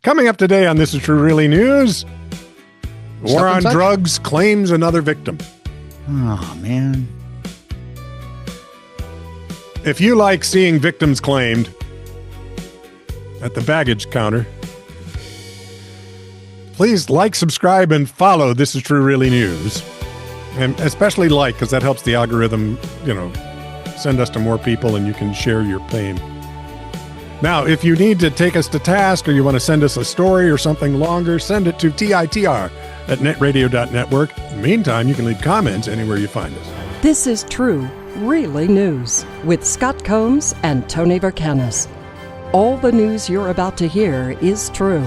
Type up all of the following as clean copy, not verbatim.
Coming up today on This Is True Really News, war on drugs claims another victim. Oh, man. If you like seeing victims claimed at the baggage counter, please like, subscribe, and follow This Is True Really News. And especially like, because that helps the algorithm, send us to more people and you can share your pain. Now, if you need to take us to task or you want to send us a story or something longer, send it to TITR at netradio.network. Meantime, you can leave comments anywhere you find us. This is True Really News with Scott Combs and Tony Verkinnes. All the news you're about to hear is true.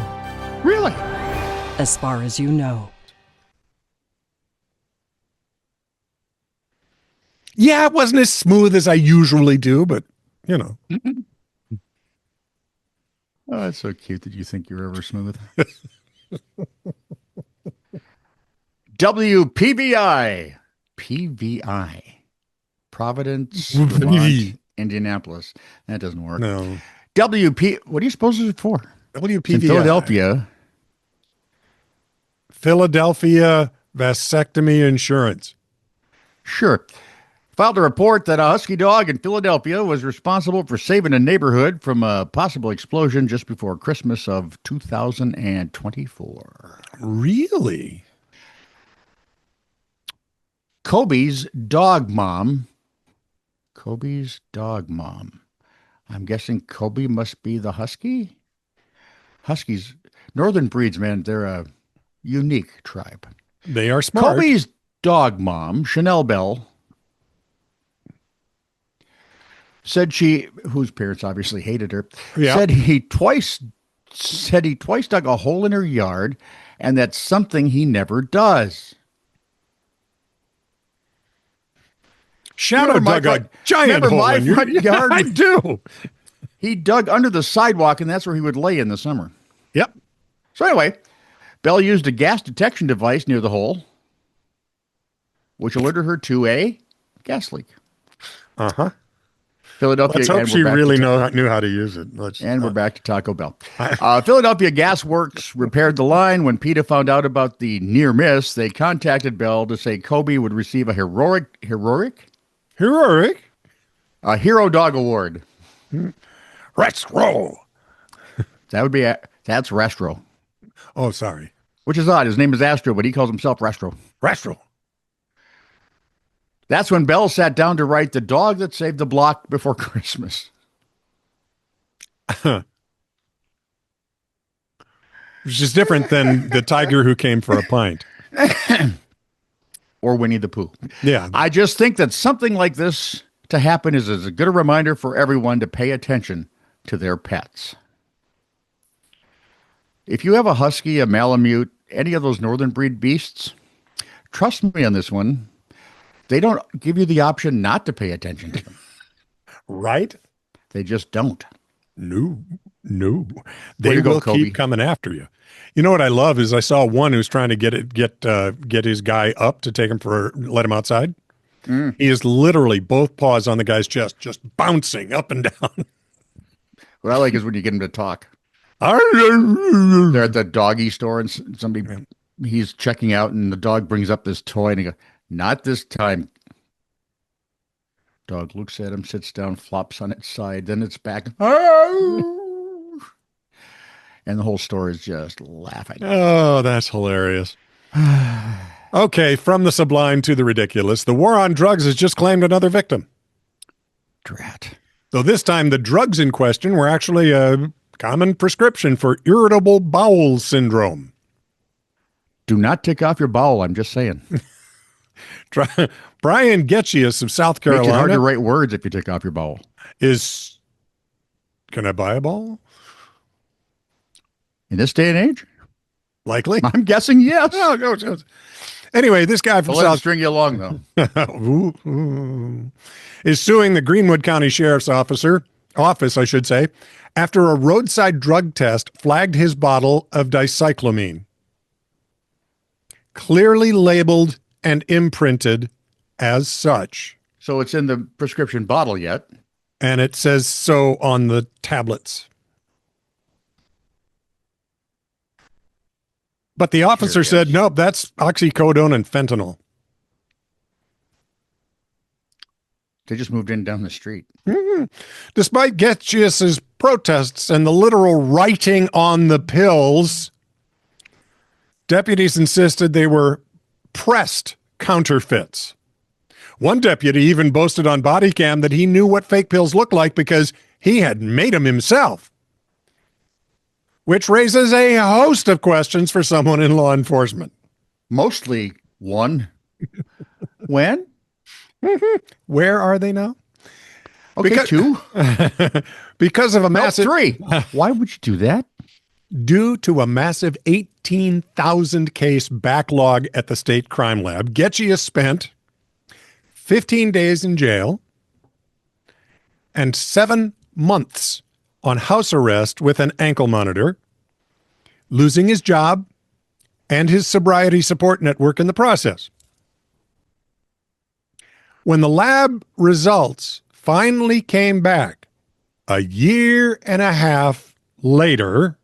Really? As far as you know. Yeah, it wasn't as smooth as I usually do, but, Oh, that's so cute that you think you're ever smooth. WPVI. PVI. Providence, Vermont, Indianapolis. That doesn't work. No. What do you suppose it's for? WPVI. In Philadelphia. Philadelphia Vasectomy Insurance. Sure. Filed a report that a husky dog in Philadelphia was responsible for saving a neighborhood from a possible explosion just before Christmas of 2024. Really? Kobe's dog mom. I'm guessing Kobe must be the husky? Huskies, northern breeds, man, they're a unique tribe. They are smart. Kobe's dog mom, Chanel Bell, said whose parents obviously hated her, said he twice dug a hole in her yard, and that's something he never does. Shadow dug a giant hole in your front yard. I do. He dug under the sidewalk, and that's where he would lay in the summer. Yep. So anyway, Bell used a gas detection device near the hole, which alerted her to a gas leak. Uh-huh. Philadelphia. Let's hope she really knew how to use it. We're back to Taco Bell. Philadelphia Gas Works repaired the line. When PETA found out about the near miss, they contacted Bell to say Kobe would receive a heroic hero dog award. Restro. That's Restro. Oh, sorry. Which is odd. His name is Astro, but he calls himself Restro. Restro. That's when Bell sat down to write The Dog That Saved the Block Before Christmas. Which is different than the tiger who came for a pint. Or Winnie the Pooh. Yeah. I just think that something like this to happen is as good a reminder for everyone to pay attention to their pets. If you have a husky, a Malamute, any of those northern breed beasts, trust me on this one, they don't give you the option not to pay attention to them. Right? They just don't. No. They will keep coming after you. You know what I love is I saw one who's trying to get his guy up to let him outside. He is literally both paws on the guy's chest, just bouncing up and down. What I like is when you get him to talk. They're at the doggy store and he's checking out and the dog brings up this toy and he goes, "Not this time." Dog looks at him, sits down, flops on its side, then it's back. And the whole store is just laughing. Oh, that's hilarious. Okay, from the sublime to the ridiculous, the war on drugs has just claimed another victim. Drat. Though this time the drugs in question were actually a common prescription for irritable bowel syndrome. Do not take off your bowel, I'm just saying. Brian Getchius of South Carolina. Makes it hard to write words if you take off your bowel. Can I buy a bowel? In this day and age? Likely. I'm guessing yes. No. Anyway, this guy from South string you along, though. Is suing the Greenwood County Sheriff's Office, after a roadside drug test flagged his bottle of dicyclomine. Clearly labeled and imprinted as such. So it's in the prescription bottle yet. And it says so on the tablets. But the officer said, nope, that's oxycodone and fentanyl. They just moved in down the street. Mm-hmm. Despite Getchius's protests and the literal writing on the pills, deputies insisted they were pressed counterfeits. One deputy even boasted on body cam that he knew what fake pills looked like because he had made them himself, which raises a host of questions for someone in law enforcement. Mostly one. When? Where are they now? Okay, two. Because of a massive... No, three. Why would you do that? Due to a massive 18,000 case backlog at the state crime lab, Getchius spent 15 days in jail and 7 months on house arrest with an ankle monitor, losing his job and his sobriety support network in the process. When the lab results finally came back a year and a half later,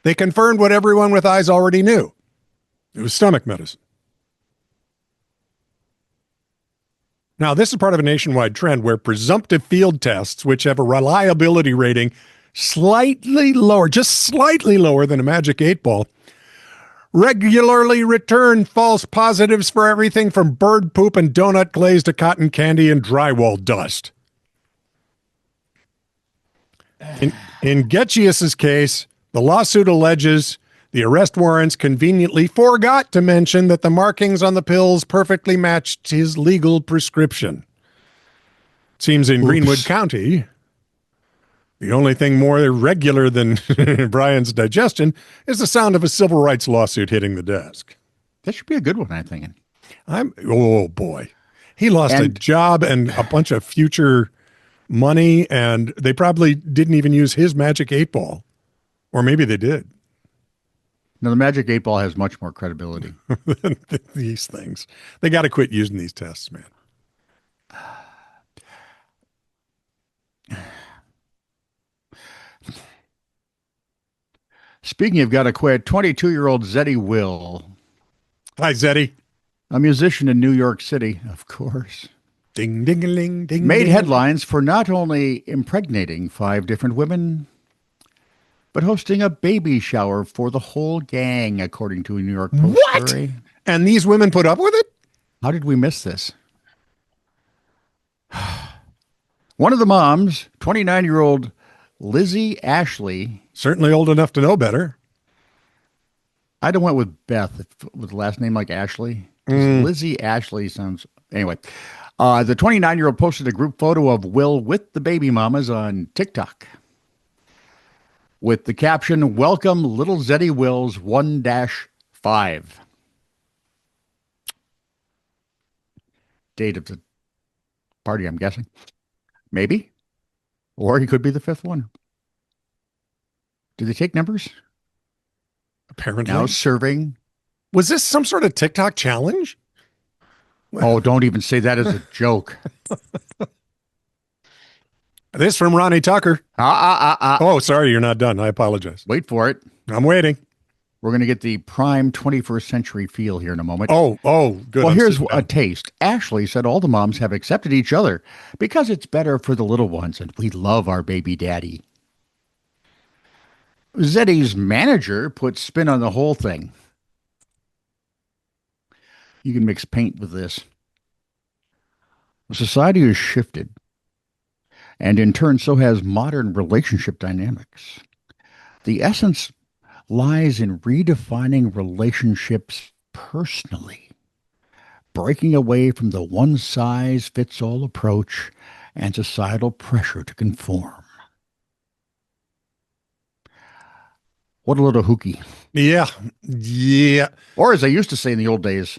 they confirmed what everyone with eyes already knew. It was stomach medicine. Now, this is part of a nationwide trend where presumptive field tests, which have a reliability rating slightly lower, just slightly lower than a magic 8-ball, regularly return false positives for everything from bird poop and donut glaze to cotton candy and drywall dust. In Getchius's case, the lawsuit alleges the arrest warrants conveniently forgot to mention that the markings on the pills perfectly matched his legal prescription. Seems in Greenwood County, the only thing more irregular than Brian's digestion is the sound of a civil rights lawsuit hitting the desk. That should be a good one, I'm thinking. Oh, boy. He lost a job and a bunch of future money, and they probably didn't even use his magic 8-ball. Or maybe they did. No, the magic 8-ball has much more credibility than these things. They got to quit using these tests, man. Speaking of got to quit, 22-year-old Zeddy Will. Hi, Zeddy. A musician in New York City, of course. Ding, ding-a-ling, ding. Made headlines for not only impregnating 5 different women, but hosting a baby shower for the whole gang, according to a New York Post story. And these women put up with it? How did we miss this? One of the moms, 29-year-old Lizzie Ashley. Certainly old enough to know better. I'd have went with Beth with the last name like Ashley. Lizzie Ashley sounds... Anyway, the 29-year-old posted a group photo of Will with the baby mamas on TikTok with the caption, "Welcome little Zeddy Will's 1-5. Date of the party, I'm guessing. Maybe. Or he could be the 5th one. Do they take numbers? Apparently. Now serving. Was this some sort of TikTok challenge? Oh, don't even say that as a joke. This from Ronnie Tucker. Oh, sorry, you're not done. I apologize. Wait for it. I'm waiting. We're going to get the prime 21st century feel here in a moment. Oh, good. Well, here's a taste. Ashley said all the moms have accepted each other because it's better for the little ones, and we love our baby daddy. Zeddy's manager put spin on the whole thing. You can mix paint with this. Society has shifted, and in turn, so has modern relationship dynamics. The essence lies in redefining relationships personally, breaking away from the one-size-fits-all approach and societal pressure to conform. What a little hooky. Yeah. Or as I used to say in the old days,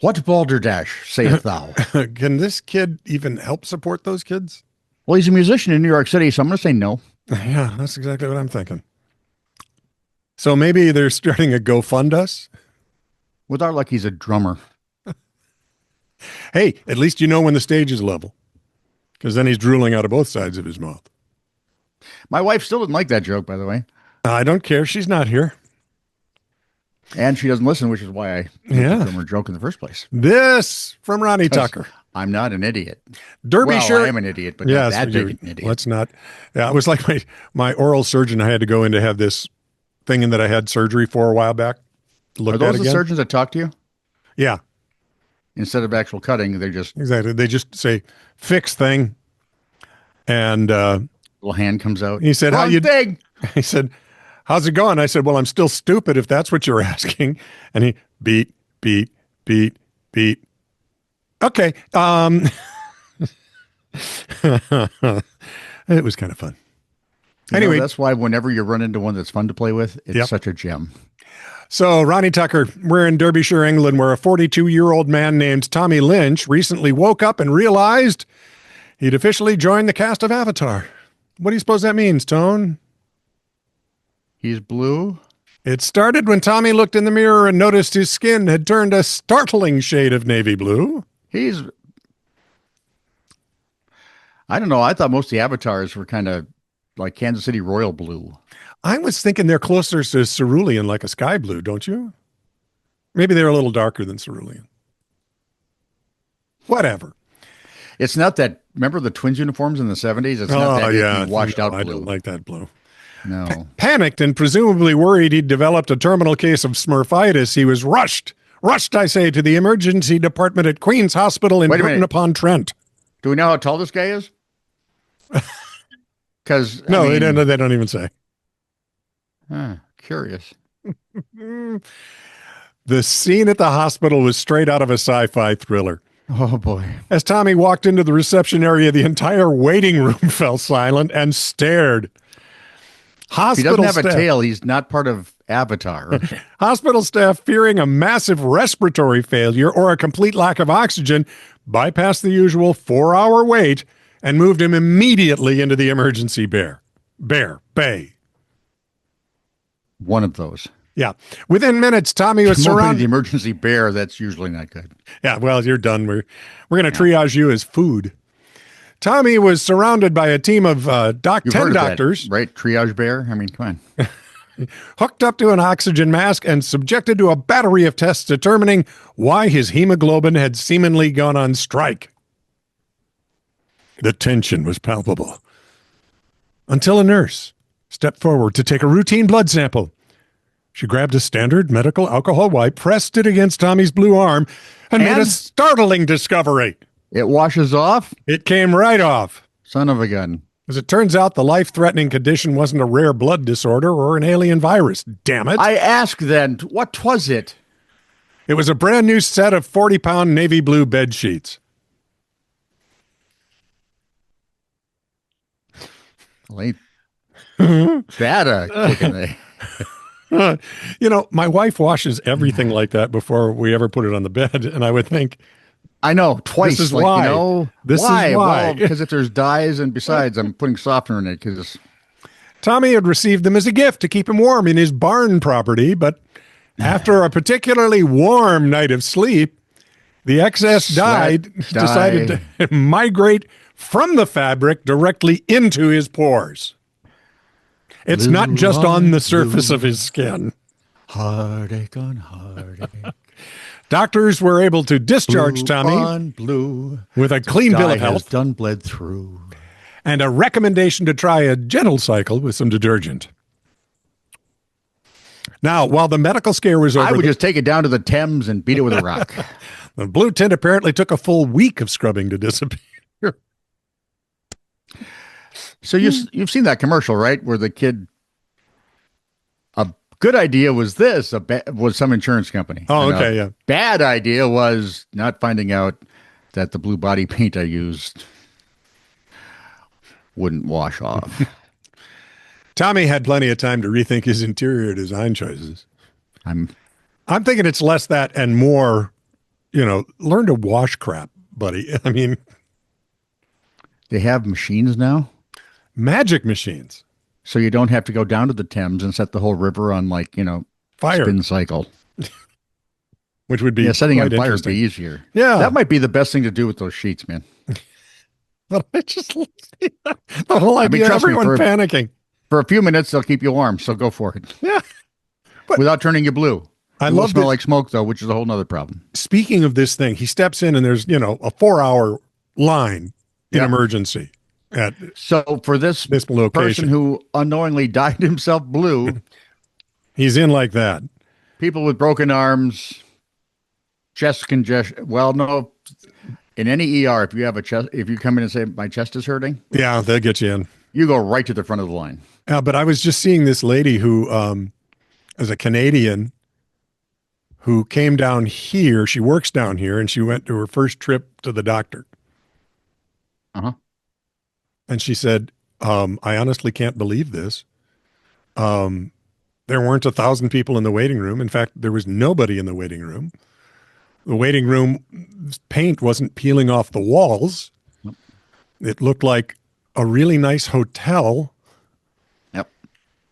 what balderdash sayest thou? Can this kid even help support those kids? Well, he's a musician in New York City, so I'm going to say no. Yeah, that's exactly what I'm thinking. So maybe they're starting a GoFund Us? With our luck, he's a drummer. Hey, at least you know when the stage is level. Because then he's drooling out of both sides of his mouth. My wife still didn't like that joke, by the way. I don't care. She's not here. And she doesn't listen, which is why I made her joke in the first place. This from Ronnie Tucker. I'm not an idiot. Derbyshire. Well, I am an idiot, but not that big an idiot. Let's not. Yeah, it was like my oral surgeon. I had to go in to have this thing in that I had surgery for a while back. Are those the surgeons that talk to you? Yeah. Instead of actual cutting, they just... Exactly. They just say, fix thing. And little hand comes out. He said, how you thing? He said, how's it going? I said, well, I'm still stupid if that's what you're asking. And he beat. Okay. It was kind of fun. Anyway, that's why whenever you run into one that's fun to play with, it's such a gem. So, Ronnie Tucker, we're in Derbyshire, England, where a 42-year-old man named Tommy Lynch recently woke up and realized he'd officially joined the cast of Avatar. What do you suppose that means, Tone? He's blue? It started when Tommy looked in the mirror and noticed his skin had turned a startling shade of navy blue. I don't know. I thought most of the avatars were kind of like Kansas City Royal blue. I was thinking they're closer to cerulean, like a sky blue, don't you? Maybe they're a little darker than cerulean. Whatever. It's not that. Remember the Twins uniforms in the 70s? It's not that washed out blue. I don't like that blue. No. Panicked and presumably worried he'd developed a terminal case of Smurfitis, he was rushed, I say, to the emergency department at Queen's Hospital in Burton-upon-Trent. Do we know how tall this guy is? Because they don't even say. Curious. The scene at the hospital was straight out of a sci-fi thriller. Oh, boy. As Tommy walked into the reception area, the entire waiting room fell silent and stared. If he doesn't have a tail, he's not part of Avatar. Okay. Hospital staff, fearing a massive respiratory failure or a complete lack of oxygen, bypassed the usual 4-hour wait and moved him immediately into the emergency bay. One of those. Yeah. Within minutes, Tommy was surrounded. The emergency bear, that's usually not good. Yeah, well, you're done. We're going to triage you as food. Tommy was surrounded by a team of 10 doctors. Right? Triage bear? I mean, come on. Hooked up to an oxygen mask and subjected to a battery of tests determining why his hemoglobin had seemingly gone on strike. The tension was palpable. Until a nurse stepped forward to take a routine blood sample. She grabbed a standard medical alcohol wipe, pressed it against Tommy's blue arm, and made a startling discovery. It washes off? It came right off. Son of a gun. As it turns out, the life-threatening condition wasn't a rare blood disorder or an alien virus. Damn it. I asked then, what was it? It was a brand new set of 40-pound navy blue bed sheets. Late. That kick in the... My wife washes everything like that before we ever put it on the bed, and I would think... I know, twice. This is why. This is why. Well, because if there's dyes, and besides, I'm putting softener in it. Because Tommy had received them as a gift to keep him warm in his barn property, but after a particularly warm night of sleep, the excess dye decided to migrate from the fabric directly into his pores. It's not just on the surface of his skin. Heartache on heartache. Doctors were able to discharge Tommy with a clean bill of health, done bled through, and a recommendation to try a gentle cycle with some detergent. Now, while the medical scare was over, I would just take it down to the Thames and beat it with a rock. The blue tint apparently took a full week of scrubbing to disappear. So you've seen that commercial, right? Where the kid, a good idea was was some insurance company. Oh, okay, yeah. Bad idea was not finding out that the blue body paint I used wouldn't wash off. Tommy had plenty of time to rethink his interior design choices. I'm thinking it's less that and more, learn to wash crap, buddy. I mean, they have machines now. Magic machines. So you don't have to go down to the Thames and set the whole river on fire spin cycle. Which would be setting on fire would be easier. Yeah. That might be the best thing to do with those sheets, man. But I just the whole idea of everyone panicking. For a few minutes, they'll keep you warm, so go for it. Yeah. Without turning you blue. I love love smell like smoke though, which is a whole nother problem. Speaking of this thing, he steps in and there's, a 4-hour line in emergency at so for this location. Person who unknowingly dyed himself blue, he's in like that. People with broken arms, chest congestion. Well, no, in any ER, if you come in and say my chest is hurting, yeah, they'll get you in. You go right to the front of the line. Yeah, but I was just seeing this lady who is a Canadian who came down here. She works down here, and she went to her first trip to the doctor. And she said, I honestly can't believe this. There weren't 1,000 people in the waiting room. In fact, there was nobody in the waiting room. The waiting room paint wasn't peeling off the walls. Yep. It looked like a really nice hotel. Yep.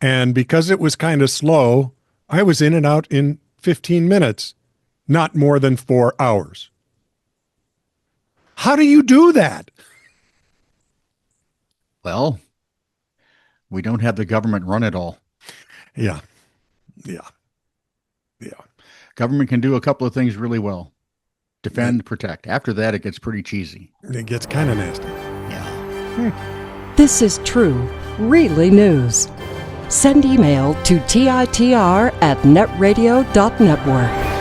And because it was kind of slow, I was in and out in 15 minutes, not more than 4 hours. How do you do that? Well, we don't have the government run it all. Yeah. Government can do a couple of things really well. Defend, protect. After that, it gets pretty cheesy. It gets kind of nasty. Yeah. This is true, really news. Send email to TITR@netradio.network.